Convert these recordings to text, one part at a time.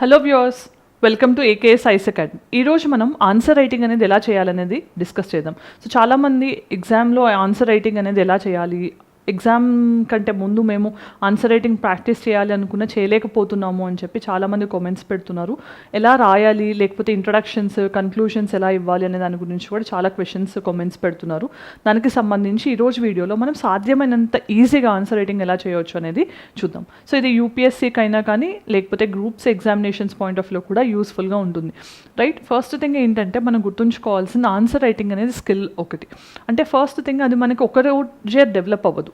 Hello viewers, welcome to AKS ice academy. ఈరోజు మనం answer writing అనేది ఎలా చేయాలనేది డిస్కస్ చేద్దాం. సో చాలామంది ఎగ్జామ్లో ఆన్సర్ రైటింగ్ అనేది ఎలా చేయాలి, ఎగ్జామ్ కంటే ముందు మేము ఆన్సర్ రైటింగ్ ప్రాక్టీస్ చేయాలి అనుకున్న చేయలేకపోతున్నాము అని చెప్పి చాలామంది కామెంట్స్ పెడుతున్నారు. ఎలా రాయాలి, లేకపోతే ఇంట్రడక్షన్స్, కన్క్లూషన్స్ ఎలా ఇవ్వాలి అనే దాని గురించి కూడా చాలా క్వశ్చన్స్ కామెంట్స్ పెడుతున్నారు. దానికి సంబంధించి ఈరోజు వీడియోలో మనం సాధ్యమైనంత ఈజీగా ఆన్సర్ రైటింగ్ ఎలా చేయవచ్చు అనేది చూద్దాం. సో ఇది యూపీఎస్సీకి అయినా కానీ లేకపోతే groups examinations point of view కూడా యూస్ఫుల్గా ఉంటుంది, రైట్. ఫస్ట్ థింగ్ ఏంటంటే మనం గుర్తుంచుకోవాల్సిన ఆన్సర్ రైటింగ్ అనేది స్కిల్ ఒకటి. అంటే ఫస్ట్ థింగ్ అది మనకి ఒక రోజే డెవలప్ అవ్వదు.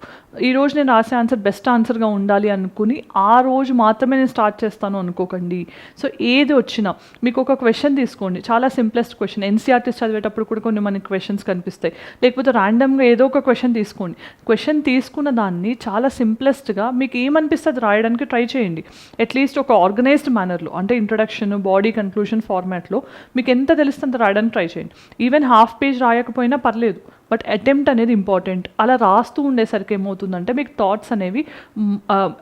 ఈరోజు నేను రాసే ఆన్సర్ బెస్ట్ ఆన్సర్గా ఉండాలి అనుకుని ఆ రోజు మాత్రమే నేను స్టార్ట్ చేస్తాను అనుకోకండి. సో ఏది వచ్చినా మీకు ఒక క్వశ్చన్ తీసుకోండి, చాలా సింప్లెస్ట్ క్వశ్చన్. ఎన్సీఆర్టీస్ చదివేటప్పుడు కూడా కొన్ని మనకి క్వశ్చన్స్ కనిపిస్తాయి, లేకపోతే ర్యాండమ్గా ఏదో ఒక క్వశ్చన్ తీసుకోండి. క్వశ్చన్ తీసుకున్న దాన్ని చాలా సింప్లెస్ట్గా మీకు ఏమనిపిస్తుంది రాయడానికి ట్రై చేయండి. అట్లీస్ట్ ఒక ఆర్గనైజ్డ్ మేనర్లో, అంటే ఇంట్రడక్షన్, బాడీ, కన్క్లూషన్ ఫార్మాట్లో మీకు ఎంత తెలిస్తే అంత రాయడానికి ట్రై చేయండి. ఈవెన్ హాఫ్ పేజ్ రాయకపోయినా పర్లేదు, బట్ అటెంప్ట్ అనేది ఇంపార్టెంట్. అలా రాస్తూ ఉండేసరికి ఏమవుతుందంటే మీకు థాట్స్ అనేవి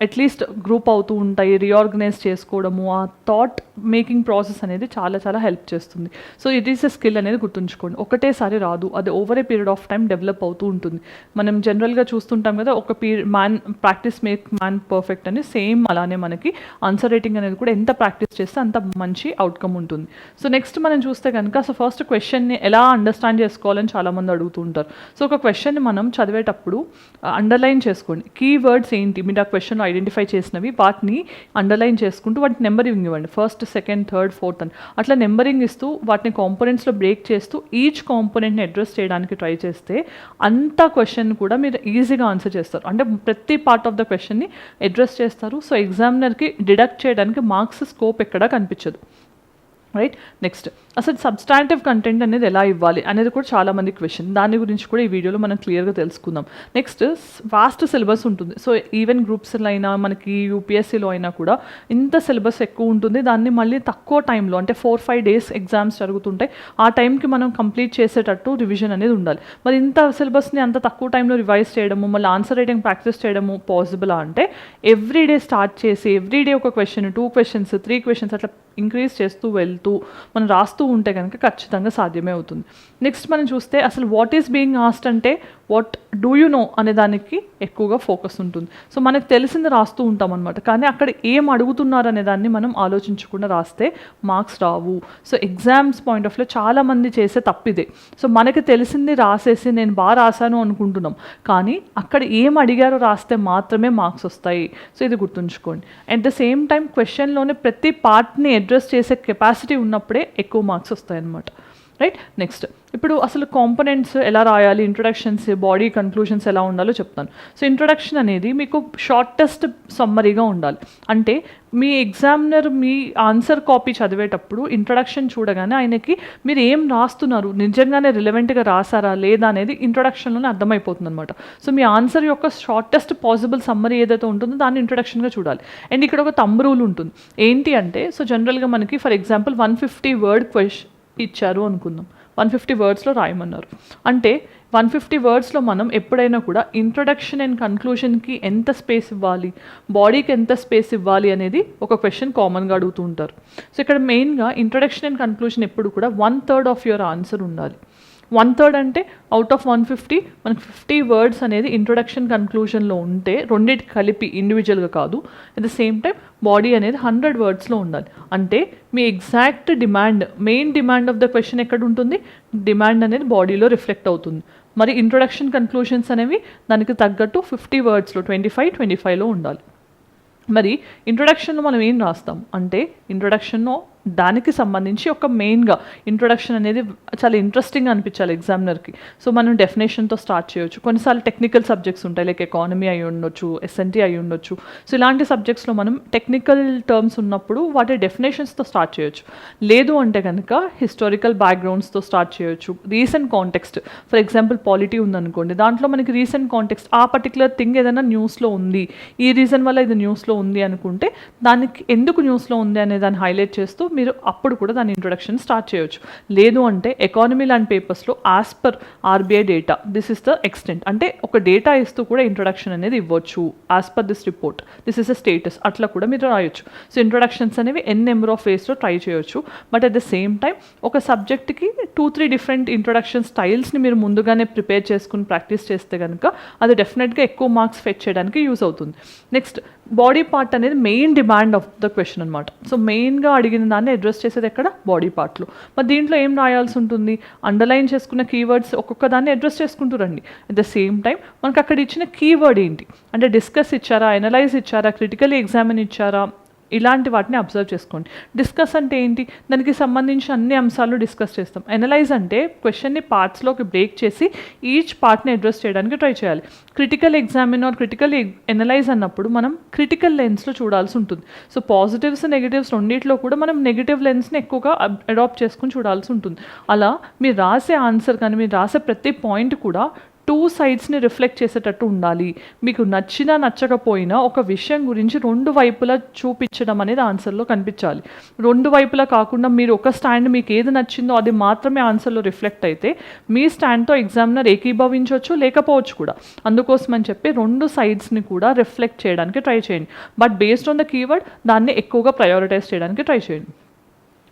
అట్లీస్ట్ గ్రూప్ అవుతూ ఉంటాయి. రీఆర్గనైజ్ చేసుకోవడము, ఆ థాట్ మేకింగ్ ప్రాసెస్ అనేది చాలా చాలా హెల్ప్ చేస్తుంది. So it is a skill అనేది గుర్తుంచుకోండి. ఒకటేసారి రాదు, అది over a period of time develop అవుతూ ఉంటుంది. మనం జనరల్గా చూస్తుంటాం కదా, ఒక ప్రాక్టీస్ మేక్ మ్యాన్ పర్ఫెక్ట్ అని. సేమ్ అలానే మనకి ఆన్సర్ రైటింగ్ అనేది కూడా ఎంత ప్రాక్టీస్ చేస్తే అంత మంచి అవుట్కమ్ ఉంటుంది. సో నెక్స్ట్ మనం చూస్తే కనుక, సో ఫస్ట్ క్వశ్చన్ని ఎలా అండర్స్టాండ్ చేసుకోవాలని చాలామంది అడుగుతుంటారు. సో ఒక క్వశ్చన్ని మనం చదివేటప్పుడు అండర్లైన్ చేసుకోండి. కీవర్డ్స్ ఏంటి, మీరు ఆ క్వశ్చన్ ఐడెంటిఫై చేసినవి వాటిని అండర్లైన్ చేసుకుంటూ వాటిని నెంబరింగ్ ఇవ్వండి. ఫస్ట్, సెకండ్, థర్డ్, ఫోర్త్ అని అట్లా నెంబరింగ్ ఇస్తూ వాటిని కాంపోనెంట్స్లో బ్రేక్ చేస్తూ ఈచ్ కాంపోనెంట్ని అడ్రస్ చేయడానికి ట్రై చేస్తే అంత క్వశ్చన్ కూడా మీరు ఈజీగా ఆన్సర్ చేస్తారు. అంటే ప్రతి పార్ట్ ఆఫ్ ద క్వశ్చన్ని అడ్రస్ చేస్తారు. సో ఎగ్జామినర్కి డిడక్ట్ చేయడానికి మార్క్స్ స్కోప్ ఎక్కడా కనిపించదు, రైట్. నెక్స్ట్, అసలు సబ్స్టాంటివ్ కంటెంట్ అనేది ఎలా ఇవ్వాలి అనేది కూడా చాలామంది క్వశ్చన్. దాని గురించి కూడా ఈ వీడియోలో మనం క్లియర్గా తెలుసుకుందాం. నెక్స్ట్, వాస్ట్ సిలబస్ ఉంటుంది. సో ఈవెన్ గ్రూప్స్లో అయినా మనకి యూపీఎస్సీలో అయినా కూడా ఇంత సిలబస్ ఎక్కువ ఉంటుంది. దాన్ని మళ్ళీ తక్కువ టైంలో, అంటే 4-5 days ఎగ్జామ్స్ జరుగుతుంటాయి, ఆ టైంకి మనం కంప్లీట్ చేసేటట్టు రివిజన్ అనేది ఉండాలి. మరి ఇంత సిలబస్ని అంత తక్కువ టైంలో రివైజ్ చేయడము, మళ్ళీ ఆన్సర్ రైటింగ్ ప్రాక్టీస్ చేయడము పాసిబులా అంటే, ఎవ్రీడే స్టార్ట్ చేసి ఎవ్రీడే ఒక క్వశ్చన్, 2 questions, 3 questions అట్లా ఇంక్రీజ్ చేస్తూ వెళ్తూ మనం రాస్తూ ఉంటే కనుక ఖచ్చితంగా సాధ్యమే అవుతుంది. నెక్స్ట్ మనం చూస్తే అసలు వాట్ ఈస్ బీయింగ్ ఆస్క్డ్ అంటే వాట్ డూ యూ నో అనే దానికి ఎక్కువగా ఫోకస్ ఉంటుంది. సో మనకు తెలిసింది రాస్తూ ఉంటాం అనమాట, కానీ అక్కడ ఏం అడుగుతున్నారు అనే దాన్ని మనం ఆలోచించకుండా రాస్తే marks Rao. So exams point of view చాలామంది చేసే తప్పిదే. సో మనకి తెలిసింది రాసేసి నేను బాగా రాశాను అనుకుంటున్నాం, కానీ అక్కడ ఏం అడిగారో రాస్తే మాత్రమే మార్క్స్ వస్తాయి. సో ఇది గుర్తుంచుకోండి. అట్ ద సేమ్ టైం క్వశ్చన్లోనే ప్రతి పార్ట్ని అడ్రస్ చేసే కెపాసిటీ ఉన్నప్పుడే ఎక్కువ మార్క్స్ వస్తాయి అన్నమాట, రైట్. నెక్స్ట్, ఇప్పుడు అసలు కాంపోనెంట్స్ ఎలా రాయాలి, ఇంట్రొడక్షన్స్, బాడీ, కన్క్లూషన్స్ ఎలా ఉండాలో చెప్తాను. సో ఇంట్రొడక్షన్ అనేది మీకు షార్టెస్ట్ సమ్మరీగా ఉండాలి. అంటే మీ ఎగ్జామినర్ మీ ఆన్సర్ కాపీ చదివేటప్పుడు ఇంట్రొడక్షన్ చూడగానే ఆయనకి మీరు ఏం రాస్తున్నారు, నిజంగానే రిలవెంట్గా రాసారా లేదా అనేది ఇంట్రొడక్షన్లోనే అర్థమైపోతుంది అనమాట. సో మీ ఆన్సర్ యొక్క షార్టెస్ట్ పాసిబుల్ సమ్మరీ ఏదైతే ఉంటుందో దాన్ని ఇంట్రొడక్షన్గా చూడాలి. అండ్ ఇక్కడ ఒక థంబ్ రూల్ ఉంటుంది. ఏంటి అంటే, సో జనరల్గా మనకి ఫర్ ఎగ్జాంపుల్ 150 word క్వశ్చన్ ఇచ్చారు అనుకుందాం, 150 wordsలో రాయమన్నారు. అంటే 150 wordsలో మనం ఎప్పుడైనా కూడా ఇంట్రొడక్షన్ అండ్ కన్క్లూషన్కి ఎంత స్పేస్ ఇవ్వాలి, బాడీకి ఎంత స్పేస్ ఇవ్వాలి అనేది ఒక క్వశ్చన్ కామన్గా అడుగుతూ ఉంటారు. సో ఇక్కడ మెయిన్గా ఇంట్రొడక్షన్ అండ్ కన్క్లూషన్ ఎప్పుడు కూడా 1/3 ఆఫ్ యువర్ ఆన్సర్ ఉండాలి. 1/3 అంటే అవుట్ ఆఫ్ 150 మనకి 50 words అనేది ఇంట్రొడక్షన్, కన్క్లూషన్లో ఉంటే, రెండింటికి కలిపి ఇండివిజువల్గా కాదు, at the same time body అనేది 100 wordsలో ఉండాలి. అంటే మీ exact demand, main demand of the question ఎక్కడ ఉంటుంది, డిమాండ్ అనేది బాడీలో రిఫ్లెక్ట్ అవుతుంది. మరి ఇంట్రొడక్షన్, కన్క్లూషన్స్ అనేవి దానికి తగ్గట్టు 50 wordsలో 25-25లో ఉండాలి. మరి ఇంట్రొడక్షన్లో మనం ఏం రాస్తాం అంటే, ఇంట్రొడక్షన్లో దానికి సంబంధించి ఒక మెయిన్గా ఇంట్రొడక్షన్ అనేది చాలా ఇంట్రెస్టింగ్ అనిపించాలి ఎగ్జామినర్కి. సో మనం డెఫినేషన్తో స్టార్ట్ చేయొచ్చు. కొన్నిసార్లు టెక్నికల్ సబ్జెక్ట్స్ ఉంటాయి, లైక్ ఎకానమీ అయి ఉండొచ్చు, ఎస్ఎన్టీ అయి ఉండొచ్చు. సో ఇలాంటి సబ్జెక్ట్స్లో మనం టెక్నికల్ టర్మ్స్ ఉన్నప్పుడు వాటి డెఫినేషన్స్తో స్టార్ట్ చేయొచ్చు. లేదు అంటే కనుక హిస్టారికల్ బ్యాక్గ్రౌండ్స్తో స్టార్ట్ చేయొచ్చు. Recent context, for example polity ఉందనుకోండి, దాంట్లో మనకి రీసెంట్ కాంటెక్స్ట్, ఆ పర్టికులర్ థింగ్ ఏదైనా న్యూస్లో ఉంది, ఈ రీజన్ వల్ల ఇది న్యూస్లో ఉంది అనుకుంటే దానికి ఎందుకు న్యూస్లో ఉంది అనే దాన్ని హైలైట్ చేస్తూ మీరు అప్పుడు కూడా దాని ఇంట్రొడక్షన్ స్టార్ట్ చేయొచ్చు. లేదు అంటే ఎకానమీ లాంటి పేపర్స్లో as per RBI data this is the extent, అంటే ఒక డేటా ఇస్తూ కూడా ఇంట్రొడక్షన్ అనేది ఇవ్వచ్చు. As per this report this is the status అట్లా కూడా మీరు రాయొచ్చు. సో ఇంట్రొడక్షన్స్ అనేవి నెంబర్ ఆఫ్ వేస్లో ట్రై చేయొచ్చు. But at the same time ఒక సబ్జెక్ట్కి 2-3 డిఫరెంట్ ఇంట్రొడక్షన్ స్టైల్స్ని మీరు ముందుగానే ప్రిపేర్ చేసుకుని ప్రాక్టీస్ చేస్తే కనుక అది డెఫినెట్గా ఎక్కువ మార్క్స్ ఫెచ్ చేయడానికి యూజ్ అవుతుంది. నెక్స్ట్ బాడీ పార్ట్ అనేది main demand of the question అనమాట. సో మెయిన్గా అడిగిన దాన్ని అడ్రస్ చేసేది ఎక్కడ, బాడీ పార్ట్లో. మరి దీంట్లో ఏం రాయాల్సి ఉంటుంది, అండర్లైన్ చేసుకున్న కీవర్డ్స్ ఒక్కొక్క దాన్ని అడ్రస్ చేసుకుంటూ రండి. అట్ ద సేమ్ టైం మనకు అక్కడ ఇచ్చిన కీవర్డ్ ఏంటి అంటే డిస్కస్ ఇచ్చారా, అనలైజ్ ఇచ్చారా, క్రిటికల్లీ ఎగ్జామిన్ ఇచ్చారా, ఇలాంటి వాటిని అబ్జర్వ్ చేసుకోండి. డిస్కస్ అంటే ఏంటి, దానికి సంబంధించిన అన్ని అంశాలు డిస్కస్ చేస్తాం. అనలైజ్ అంటే క్వశ్చన్ని పార్ట్స్లోకి బ్రేక్ చేసి ఈచ్ పార్ట్ని అడ్రస్ చేయడానికి ట్రై చేయాలి. Critical examine or critical analyse అన్నప్పుడు మనం క్రిటికల్ లెన్స్లో చూడాల్సి ఉంటుంది. సో పాజిటివ్స్ నెగిటివ్స్ రెండింటిలో కూడా మనం నెగిటివ్ లెన్స్ని ఎక్కువగా అడాప్ట్ చేసుకుని చూడాల్సి ఉంటుంది. అలా మీరు రాసే ఆన్సర్ కానీ మీరు రాసే ప్రతి పాయింట్ కూడా 2 సైడ్స్ని రిఫ్లెక్ట్ చేసేటట్టు ఉండాలి. మీకు నచ్చినా నచ్చకపోయినా ఒక విషయం గురించి 2 వైపులా చూపించడం అనేది ఆన్సర్లో కనిపించాలి. 2 వైపులా కాకుండా మీరు ఒక స్టాండ్ మీకు ఏది నచ్చిందో అది మాత్రమే ఆన్సర్లో రిఫ్లెక్ట్ అయితే మీ స్టాండ్తో ఎగ్జామినర్ ఏకీభవించవచ్చు లేకపోవచ్చు కూడా. అందుకోసం అని చెప్పి 2 సైడ్స్ని కూడా రిఫ్లెక్ట్ చేయడానికి ట్రై చేయండి. But based on the keyword దాన్ని ఎక్కువగా ప్రయారిటైజ్ చేయడానికి ట్రై చేయండి.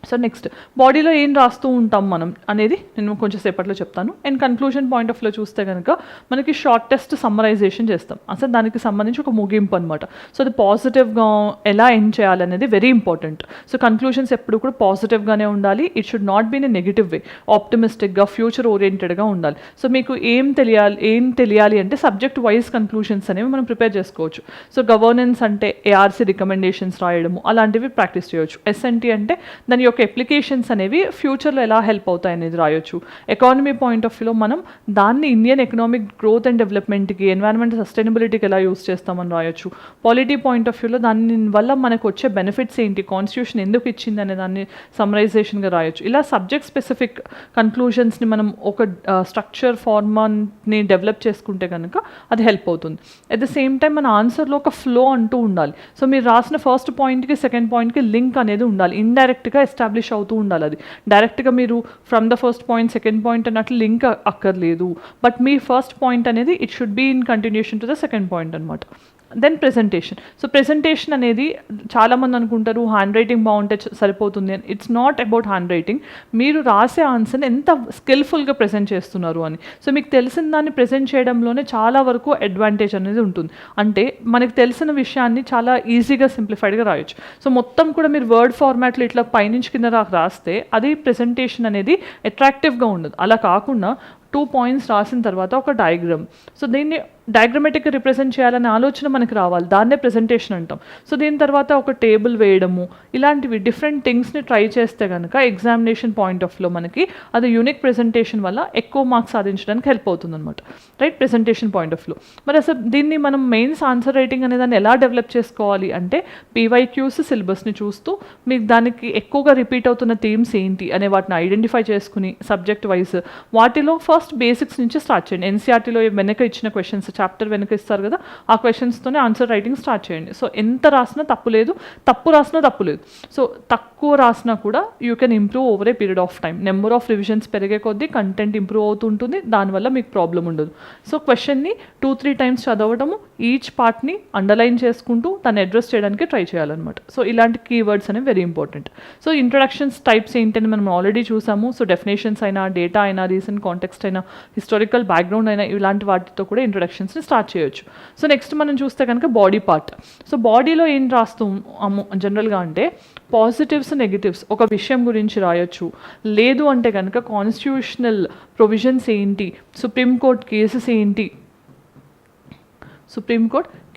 సో నెక్స్ట్ బాడీలో ఏం రాస్తూ ఉంటాం మనం అనేది నేను కొంచెం సేపట్లో చెప్తాను. And conclusion point of view చూస్తే కనుక మనకి షార్టెస్ట్ సమ్మరైజేషన్ చేస్తాం. అసలు దానికి సంబంధించి ఒక ముగింపు అనమాట. సో అది పాజిటివ్గా ఎలా ఎండ్ చేయాలనేది వెరీ ఇంపార్టెంట్. సో కన్క్లూజన్స్ ఎప్పుడు కూడా పాజిటివ్గానే ఉండాలి. It should not be in a negative way, ఆప్టిమిస్టిక్గా ఫ్యూచర్ ఓరియంటెడ్గా ఉండాలి. సో మీకు ఏం తెలియాలి అంటే సబ్జెక్ట్ వైజ్ కన్క్లూషన్స్ అనేవి మనం ప్రిపేర్ చేసుకోవచ్చు. సో గవర్నెన్స్ అంటే ఏఆర్సీ రికమెండేషన్స్ రాయడము అలాంటివి ప్రాక్టీస్ చేయొచ్చు. ఎస్ఎన్టీ అంటే దాని యొక్క అప్లికేషన్స్ అనేవి ఫ్యూచర్లో ఎలా హెల్ప్ అవుతాయి అనేది రాయొచ్చు. ఎకానమీ పాయింట్ ఆఫ్ వ్యూలో మనం దాన్ని ఇండియన్ ఎకనామిక్ గ్రోత్ అండ్ డెవలప్మెంట్కి, ఎన్వైరన్మెంట్ సస్టైనబిలిటీకి ఎలా యూస్ చేస్తామని రాయొచ్చు. పాలిటీ పాయింట్ ఆఫ్ వ్యూలో దాని వల్ల మనకు వచ్చే బెనిఫిట్స్ ఏంటి, కాన్స్టిట్యూషన్ ఎందుకు ఇచ్చింది అనే దాన్ని సమ్మరైజేషన్గా రాయొచ్చు. ఇలా సబ్జెక్ట్ స్పెసిఫిక్ కన్క్లూజన్స్ని మనం ఒక స్ట్రక్చర్ ఫార్మాట్ని డెవలప్ చేసుకుంటే కనుక అది హెల్ప్ అవుతుంది. అట్ ద సేమ్ టైం మన ఆన్సర్లో ఒక ఫ్లో అంటూ ఉండాలి. సో మీరు రాసిన ఫస్ట్ పాయింట్కి సెకండ్ పాయింట్కి లింక్ అనేది ఉండాలి. ఇండైరెక్ట్గా ఎస్టాబ్లిష్ అవుతూ ఉండాలి. అది డైరెక్ట్గా మీరు from the first point second point అన్నట్లు లింక్ అక్కర్లేదు. బట్ మీ ఫస్ట్ పాయింట్ అనేది it should be in continuation to the second point అనమాట. Then presentation. సో ప్రెజెంటేషన్ అనేది చాలామంది అనుకుంటారు హ్యాండ్ రైటింగ్ బాగుంటే సరిపోతుంది అని. It's not about hand writing. మీరు రాసే ఆన్సర్ని ఎంత స్కిల్ఫుల్గా ప్రజెంట్ చేస్తున్నారు అని. సో మీకు తెలిసిన దాన్ని ప్రజెంట్ చేయడంలోనే చాలా వరకు అడ్వాంటేజ్ అనేది ఉంటుంది. అంటే మనకు తెలిసిన విషయాన్ని చాలా ఈజీగా సింప్లిఫైడ్గా రాయొచ్చు. సో మొత్తం కూడా మీరు వర్డ్ ఫార్మాట్లో ఇట్లా పైనుంచి కింద రాస్తే అది ప్రెజెంటేషన్ అనేది అట్రాక్టివ్గా ఉండదు. అలా కాకుండా 2 పాయింట్స్ రాసిన తర్వాత ఒక డయాగ్రామ్. సో దీన్ని డయాగ్రమెటిక్గా రిప్రజెంట్ చేయాలనే ఆలోచన మనకి రావాలి. దాన్నే ప్రెజెంటేషన్ అంటాం. సో దీని తర్వాత ఒక టేబుల్ వేయడము ఇలాంటివి డిఫరెంట్ థింగ్స్ని ట్రై చేస్తే కనుక ఎగ్జామినేషన్ పాయింట్ ఆఫ్ వ్యూలో మనకి అది యూనిక్ ప్రెజెంటేషన్ వల్ల ఎక్కువ మార్క్స్ సాధించడానికి హెల్ప్ అవుతుంది అనమాట. Right, presentation point of view. మరి అసలు దీన్ని మనం మెయిన్స్ ఆన్సర్ రైటింగ్ అనే దాన్ని ఎలా డెవలప్ చేసుకోవాలి అంటే పీవైక్యూస్ సిలబస్ని చూస్తూ మీకు దానికి ఎక్కువగా రిపీట్ అవుతున్న థీమ్స్ ఏంటి అనే వాటిని ఐడెంటిఫై చేసుకుని సబ్జెక్ట్ వైజ్ వాటిలో ఫస్ట్ బేసిక్స్ నుంచి స్టార్ట్ చేయండి. ఎన్సీఆర్టీలో వెనక ఇచ్చిన క్వశ్చన్స్ చాప్టర్ వెనక ఇస్తారు కదా, ఆ క్వశ్చన్స్తోనే ఆన్సర్ రైటింగ్ స్టార్ట్ చేయండి. సో ఎంత రాసినా తప్పు లేదు, తప్పు రాసినా తప్పు లేదు. సో తక్కువ రాసినా కూడా you can improve over a period of time. Number of revisions పెరిగే కొద్దీ కంటెంట్ ఇంప్రూవ్ అవుతుంటుంది, దానివల్ల మీకు ప్రాబ్లం ఉండదు. సో క్వశ్చన్ని 2-3 టైమ్స్ చదవడము, ఈచ్ పార్ట్ని అండర్లైన్ చేసుకుంటూ దాన్ని అడ్రస్ చేయడానికి ట్రై చేయాలన్నమాట. సో ఇలాంటి కీవర్డ్స్ అనేవి very important. So introductions types ఏంటని మనం ఆల్రెడీ చూసాము. సో డెఫినేషన్స్ అయినా, డేటా అయినా, రీసెంట్ కాంటెక్స్ట్ అయినా, హిస్టారికల్ బ్యాక్గ్రౌండ్ అయినా ఇలాంటి వాటితో కూడా ఇంట్రొడక్షన్స్ని స్టార్ట్ చేయొచ్చు. సో నెక్స్ట్ మనం చూస్తే కనుక బాడీ పార్ట్. సో బాడీలో ఏం రాస్తాము జనరల్గా అంటే పాజిటివ్స్ నెగిటివ్స్ ఒక విషయం గురించి రాయొచ్చు. లేదు అంటే కనుక కాన్స్టిట్యూషనల్ ప్రొవిజన్స్ ఏంటి, సుప్రీంకోర్టు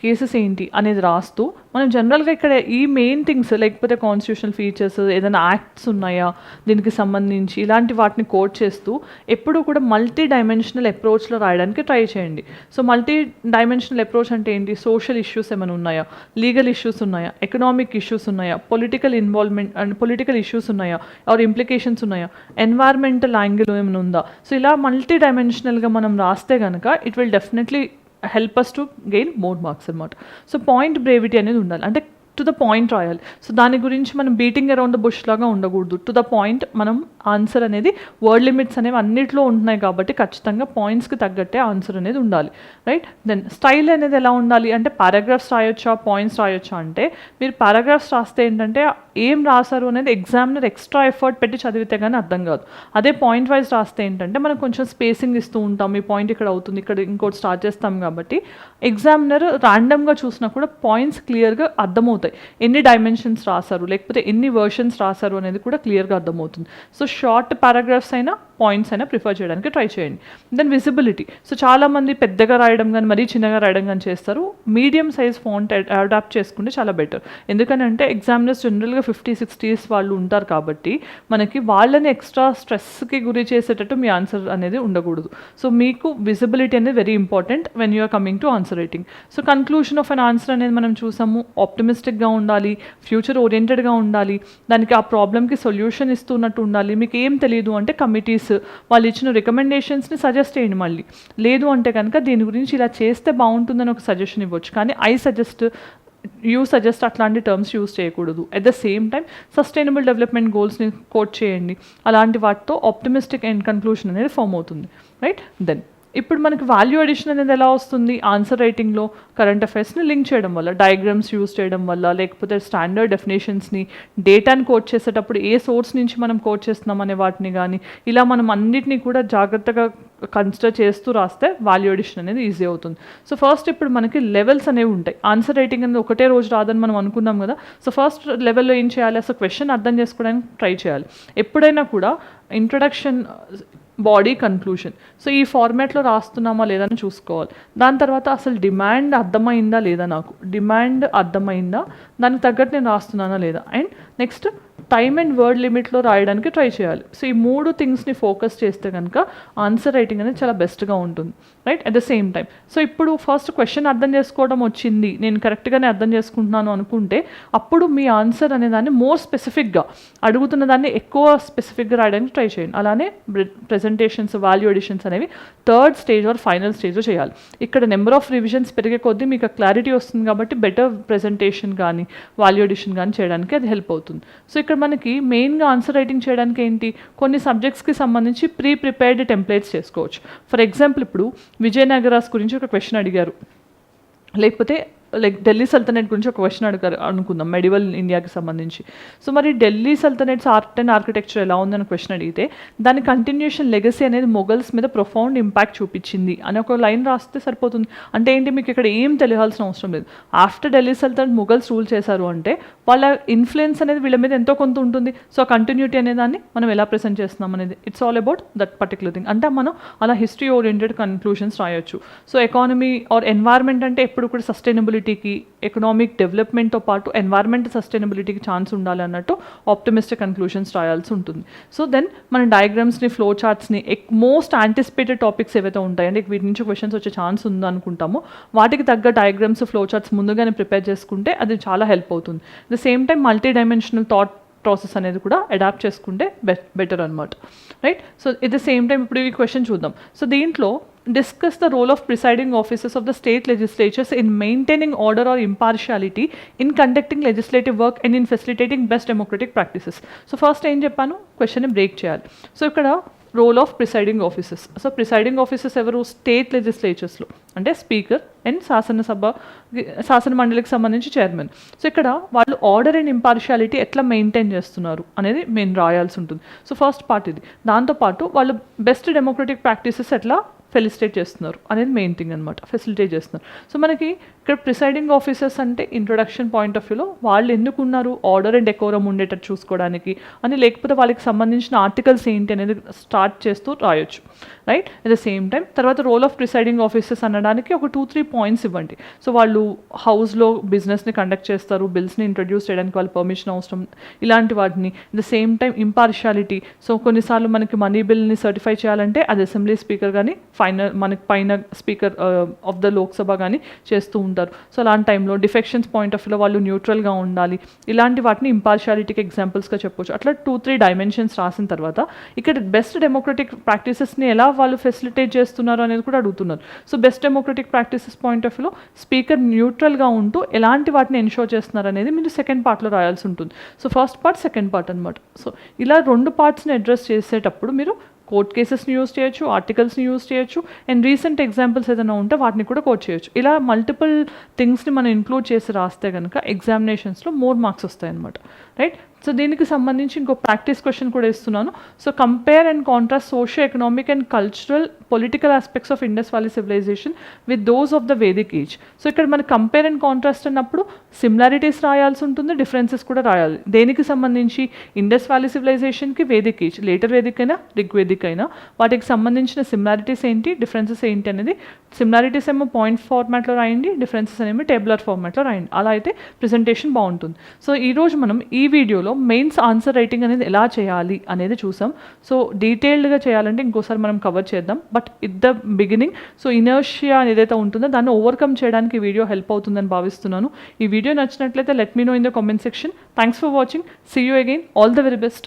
కేసెస్ ఏంటి అనేది రాస్తూ మనం జనరల్గా ఇక్కడ ఈ మెయిన్ థింగ్స్ లేకపోతే కాన్స్టిట్యూషనల్ ఫీచర్స్ ఏదైనా యాక్ట్స్ ఉన్నాయా దీనికి సంబంధించి ఇలాంటి వాటిని కోట్ చేస్తూ ఎప్పుడూ కూడా మల్టీ డైమెన్షనల్ అప్రోచ్లో రాయడానికి ట్రై చేయండి. సో మల్టీ డైమెన్షనల్ అప్రోచ్ అంటే ఏంటి, సోషల్ ఇష్యూస్ ఏమైనా ఉన్నాయా, లీగల్ ఇష్యూస్ ఉన్నాయా, ఎకనామిక్ ఇష్యూస్ ఉన్నాయా, political involvement and political issues ఉన్నాయా ఆర్ ఇంప్లికేషన్స్ ఉన్నాయా, ఎన్వైర్మెంటల్ యాంగిల్ ఏమైనా ఉందా. సో ఇలా మల్టీ డైమెన్షనల్గా మనం రాస్తే కనుక it will definitely help us to gain more marks అనమాట. సో పాయింట్ బ్రేవిటీ అనేది ఉండాలి. అంటే టు ద పాయింట్ రాయాలి. సో దాని గురించి మనం బీటింగ్ అరౌండ్ ద బుష్ లాగా ఉండకూడదు. టు ద పాయింట్ మనం ఆన్సర్ అనేది వర్డ్ లిమిట్స్ అనేవి అన్నిట్లో ఉంటున్నాయి కాబట్టి ఖచ్చితంగా పాయింట్స్కి తగ్గట్టే ఆన్సర్ అనేది ఉండాలి, రైట్. దెన్ స్టైల్ అనేది ఎలా ఉండాలి అంటే పారాగ్రాఫ్స్ రాయొచ్చా పాయింట్స్ రాయొచ్చా అంటే మీరు పారాగ్రాఫ్స్ రాస్తే ఏంటంటే ఏం రాశారు అనేది ఎగ్జామినర్ ఎక్స్ట్రా ఎఫర్ట్ పెట్టి చదివితే కానీ అర్థం కాదు. అదే పాయింట్ వైజ్ రాస్తే ఏంటంటే మనం కొంచెం స్పేసింగ్ ఇస్తూ ఉంటాం, ఈ పాయింట్ ఇక్కడ అవుతుంది ఇక్కడ ఇంకోటి స్టార్ట్ చేస్తాం కాబట్టి ఎగ్జామినర్ ర్యాండమ్గా చూసినా కూడా పాయింట్స్ క్లియర్గా అర్థమవుతాయి. ఎన్ని డైమెన్షన్స్ రాశారు లేకపోతే ఎన్ని వర్షన్స్ రాశారు అనేది కూడా క్లియర్గా అర్థమవుతుంది. సో షార్ట్ పారాగ్రాఫ్స్ అయినా పాయింట్స్ అయినా ప్రిఫర్ చేయడానికి ట్రై చేయండి. Then visibility. సో చాలామంది పెద్దగా రాయడం కానీ మరీ చిన్నగా రాయడం కానీ చేస్తారు. మీడియం సైజ్ ఫాంట్ అడాప్ట్ చేసుకుంటే చాలా బెటర్. ఎందుకంటే ఎగ్జామినర్స్ జనరల్గా 50-60s వాళ్ళు ఉంటారు కాబట్టి మనకి వాళ్ళని ఎక్స్ట్రా స్ట్రెస్కి గురి చేసేటట్టు మీ ఆన్సర్ అనేది ఉండకూడదు. సో మీకు విజిబిలిటీ అనేది very important when you're coming to answer writing. So conclusion of an answer అనేది మనం చూసాము, ఆప్టిమిస్టిక్గా ఉండాలి, ఫ్యూచర్ ఓరియంటెడ్గా ఉండాలి, దానికి ఆ ప్రాబ్లమ్కి సొల్యూషన్ ఇస్తున్నట్టు ఉండాలి. మీకు ఏం తెలియదు అంటే కమిటీస్ వాళ్ళు ఇచ్చిన రికమెండేషన్స్ని సజెస్ట్ చేయండి. మళ్ళీ లేదు అంటే కనుక దీని గురించి ఇలా చేస్తే బాగుంటుందని ఒక సజెషన్ ఇవ్వచ్చు, కానీ యూ సజెస్ట్ అట్లాంటి టర్మ్స్ యూస్ చేయకూడదు. At the same time sustainable development గోల్స్ని కోట్ చేయండి. అలాంటి వాటితో ఆప్టిమిస్టిక్ అండ్ కన్క్లూషన్ అనేది ఫామ్ అవుతుంది, రైట్. దెన్ ఇప్పుడు మనకి వాల్యూ అడిషన్ అనేది ఎలా వస్తుంది ఆన్సర్ రైటింగ్లో కరెంట్ అఫైర్స్ని లింక్ చేయడం వల్ల, డయాగ్రామ్స్ యూస్ చేయడం వల్ల, లేకపోతే స్టాండర్డ్ డెఫినేషన్స్ని, డేటాని కోట్ చేసేటప్పుడు ఏ సోర్స్ నుంచి మనం కోట్ చేస్తున్నాం అనే వాటిని కానీ ఇలా మనం అన్నిటినీ కూడా జాగ్రత్తగా కన్సిడర్ చేస్తూ రాస్తే వాల్యూ అడిషన్ అనేది ఈజీ అవుతుంది. సో ఫస్ట్ ఇప్పుడు మనకి లెవెల్స్ అనేవి ఉంటాయి. ఆన్సర్ రైటింగ్ అనేది ఒకటే రోజు రాదని మనం అనుకున్నాం కదా. సో ఫస్ట్ లెవెల్లో ఏం చేయాలి, అసలు క్వశ్చన్ అర్థం చేసుకోవడానికి ట్రై చేయాలి. ఎప్పుడైనా కూడా ఇంట్రడక్షన్, బాడీ, కన్క్లూషన్, సో ఈ ఫార్మాట్లో రాస్తున్నామా లేదని చూసుకోవాలి. దాని తర్వాత అసలు డిమాండ్ అర్థమైందా లేదా, నాకు డిమాండ్ అర్థమైందా, దానికి తగ్గట్టు నేను రాస్తున్నానా లేదా, and next time and word లిమిట్లో రాయడానికి ట్రై చేయాలి. సో ఈ 3 థింగ్స్ని ఫోకస్ చేస్తే కనుక ఆన్సర్ రైటింగ్ అనేది చాలా బెస్ట్గా ఉంటుంది, right. At the same time so ఇప్పుడు ఫస్ట్ క్వశ్చన్ అర్థం చేసుకోవడం వచ్చింది, నేను కరెక్ట్గానే అర్థం చేసుకుంటున్నాను అనుకుంటే అప్పుడు మీ ఆన్సర్ అనే దాన్ని మోర్ స్పెసిఫిక్గా, అడుగుతున్న దాన్ని ఎక్కువ స్పెసిఫిక్గా రాయడానికి ట్రై చేయండి. అలానే ప్రెజెంటేషన్స్, వాల్యూ ఎడిషన్స్ అనేవి థర్డ్ స్టేజ్ ఆర్ ఫైనల్ స్టేజ్లో చేయాలి. ఇక్కడ నెంబర్ ఆఫ్ రివిజన్స్ పెరిగే కొద్దీ మీకు క్లారిటీ వస్తుంది కాబట్టి బెటర్ ప్రెజెంటేషన్ కానీ వాల్యూ ఎడిషన్ కానీ చేయడానికి అది హెల్ప్ అవుతుంది. సో ఇక్కడ మనకి మెయిన్గా ఆన్సర్ రైటింగ్ చేయడానికి ఏంటి, కొన్ని సబ్జెక్ట్స్కి సంబంధించి ప్రిపేర్డ్ టెంప్లెట్స్ చేసుకోవచ్చు. ఫర్ ఎగ్జాంపుల్ ఇప్పుడు విజయనగరాస్ గురించి ఒక క్వశ్చన్ అడిగారు, లేకపోతే ఢిల్లీ సల్తనెట్ గురించి ఒక క్వశ్చన్ అడిగారు అనుకుందాం, మెడివల్ ఇండియాకి సంబంధించి. సో మరి ఢిల్లీ సల్తనెట్స్ ఆర్ట్ అండ్ ఆర్కిటెక్చర్ ఎలా ఉందని క్వశ్చన్ అడిగితే దాని కంటిన్యూషన్ లెగసీ అనేది మొఘల్స్ మీద ప్రొఫౌండ్ ఇంపాక్ట్ చూపించింది అని ఒక లైన్ రాస్తే సరిపోతుంది. అంటే ఏంటి, మీకు ఇక్కడ ఏం తెలియాల్సిన అవసరం లేదు. ఆఫ్టర్ ఢిల్లీ సల్తనెట్ మొఘల్స్ రూల్ చేశారు అంటే వాళ్ళ ఇన్ఫ్లుయెన్స్ అనేది వీళ్ళ మీద ఎంతో కొంత ఉంటుంది. సో ఆ కంటిన్యూటీ అనే దాన్ని మనం ఎలా ప్రెజెంట్ చేస్తున్నాం అనేది it's all about that particular thing. అంటే మనం అలా హిస్టరీ ఓరియంటెడ్ కన్క్లూషన్స్ రాయొచ్చు. సో ఎకానమీ ఆర్ ఎన్వైర్న్మెంట్ అంటే ఎప్పుడు కూడా సస్టైనబిలిటీకి, ఎకనామిక్ డెవలప్మెంట్తో పాటు ఎన్వైర్న్మెంట్ సస్టైనబిలిటీకి ఛాన్స్ ఉండాలి అన్నట్టు ఆప్టిమిస్టిక్ కన్క్లూషన్స్ రాయాల్సి ఉంటుంది. సో దెన్ మన డయాగ్రామ్స్ని, ఫ్లో చార్ట్స్ని, మోస్ట్ యాంటిసిపేటెడ్ టాపిక్స్ ఏవైతే ఉంటాయండి వీటి నుంచి క్వశ్చన్స్ వచ్చే ఛాన్స్ ఉందనుకుంటామో వాటికి తగ్గ డయాగ్రామ్స్, ఫ్లో చార్ట్స్ ముందుగానే ప్రిపేర్ చేసుకుంటే అది చాలా హెల్ప్ అవుతుంది. The same time multi dimensional thought process అనేది కూడా అడాప్ట్ చేసుకుంటే బెటర్ అనమాట, right. So at the same time ఇప్పుడు ఈ క్వశ్చన్ చూద్దాం. సో దీంట్లో discuss the role of presiding officers of the state legislatures in maintaining order or impartiality in conducting legislative work and in facilitating best democratic practices. So first ఏం చెప్పాను, క్వశ్చన్ని break చేయాలి. So ఇక్కడ role of presiding officers. So presiding officers ఎవరు, state లెజిస్లేచర్స్లో అంటే speaker and శాసన మండలికి సంబంధించి చైర్మన్. సో ఇక్కడ వాళ్ళు ఆర్డర్ అండ్ ఇంపార్షియాలిటీ ఎట్లా మెయింటైన్ చేస్తున్నారు అనేది మేము రాయాల్సి ఉంటుంది. సో ఫస్ట్ పార్ట్ ఇది. దాంతోపాటు వాళ్ళు బెస్ట్ డెమోక్రటిక్ ప్రాక్టీసెస్ ఎట్లా ఫెలిసిటేట్ చేస్తున్నారు అనేది మెయిన్ థింగ్ అనమాట, ఫెసిలిటేట్ చేస్తున్నారు. సో మనకి ఇక్కడ ప్రిసైడింగ్ ఆఫీసర్స్ అంటే ఇంట్రొడక్షన్ పాయింట్ ఆఫ్ వ్యూలో వాళ్ళు ఎందుకు ఉన్నారు, ఆర్డర్ అండ్ డెకోరం ఉండేటట్టు చూసుకోవడానికి అని, లేకపోతే వాళ్ళకి సంబంధించిన ఆర్టికల్స్ ఏంటి అనేది స్టార్ట్ చేస్తూ రాయొచ్చు, right. At the same time తర్వాత రోల్ ఆఫ్ ప్రిసైడింగ్ ఆఫీసర్స్ అనడానికి ఒక 2-3 పాయింట్స్ ఇవ్వండి. సో వాళ్ళు హౌస్లో బిజినెస్ని కండక్ట్ చేస్తారు, బిల్స్ని ఇంట్రడ్యూస్ చేయడానికి వాళ్ళు పర్మిషన్ అవసరం, ఇలాంటి వాటిని. At the same time impartiality. So కొన్నిసార్లు మనకి మనీ బిల్ని సర్టిఫై చేయాలంటే అది అసెంబ్లీ స్పీకర్ కానీ మనకి పైన స్పీకర్ ఆఫ్ ద లోక్సభ కానీ చేస్తూ ఉంటారు. సో అలాంటి టైంలో డిఫెక్షన్స్ పాయింట్ ఆఫ్ వ్యూలో వాళ్ళు న్యూట్రల్గా ఉండాలి. ఇలాంటి వాటిని ఇంపార్షియాలిటీకి ఎగ్జాంపుల్స్గా చెప్పొచ్చు. అట్లా 2-3 డైమెన్షన్స్ రాసిన తర్వాత ఇక్కడ బెస్ట్ డెమోక్రటిక్ ప్రాక్టీసెస్ని ఎలా వాళ్ళు ఫెసిలిటేట్ చేస్తున్నారు అనేది కూడా అడుగుతున్నారు. So best democratic practices point of వ్యూలో స్పీకర్ న్యూట్రల్గా ఉంటూ ఎలాంటి వాటిని ఎన్షోర్ చేస్తున్నారు అనేది మీరు సెకండ్ పార్ట్లో రాయాల్సి ఉంటుంది. So first part, second part అనమాట. సో ఇలా 2 పార్ట్స్ని అడ్రస్ చేసేటప్పుడు మీరు కోర్ట్ కేసెస్ని యూజ్ చేయొచ్చు, ఆర్టికల్స్ని యూజ్ చేయొచ్చు, అండ్ రీసెంట్ ఎగ్జాంపుల్స్ ఏదైనా ఉంటే వాటిని కూడా కోట్ చేయొచ్చు. ఇలా మల్టిపుల్ థింగ్స్ని మనం ఇంక్లూడ్ చేసి రాస్తే కనుక ఎగ్జామినేషన్స్లో మోర్ మార్క్స్ వస్తాయి అనమాట. రైట్. సో దీనికి సంబంధించి ఇంకో ప్రాక్టీస్ క్వశ్చన్ కూడా ఇస్తున్నాను. So compare and contrast socio economic and cultural political aspects of Indus valley civilization with those of the Vedic age. So ఇక్కడ మన కంపేర్ అండ్ కాంట్రాస్ట్ అన్నప్పుడు సిమిలారిటీస్ రాయాల్సి ఉంటుంది, డిఫరెన్సెస్ కూడా రాయాలి. దేనికి సంబంధించి ఇండస్ వ్యాలీ సివిలైజేషన్కి వేదిక్ ఏజ్, లేటర్ వేదిక్ అయినా రిగ్వేదిక్ అయినా వాటికి సంబంధించిన సిమిలారిటీస్ ఏంటి, డిఫరెన్సెస్ ఏంటి అనేది, సిమిలారిటీస్ ఏమో పాయింట్ ఫార్మాట్లో రాయండి, డిఫరెన్సెస్ అనేవి టేబులర్ ఫార్మాట్లో రాయండి. అలా అయితే ప్రెజెంటేషన్ బాగుంటుంది. సో ఈరోజు మనం ఈ వీడియోలో మెయిన్స్ ఆన్సర్ రైటింగ్ అనేది ఎలా చేయాలి అనేది చూసాం. సో డీటెయిల్డ్గా చేయాలంటే ఇంకోసారి మనం కవర్ చేద్దాం. But it the beginning so inertia ఏదైతే ఉంటుందో దాన్ని ఓవర్కమ్ చేయడానికి ఈ వీడియో హెల్ప్ అవుతుందని భావిస్తున్నాను. ఈ వీడియో నచ్చినట్లయితే let me know in the comment section. Thanks for watching. See you again. All the very best.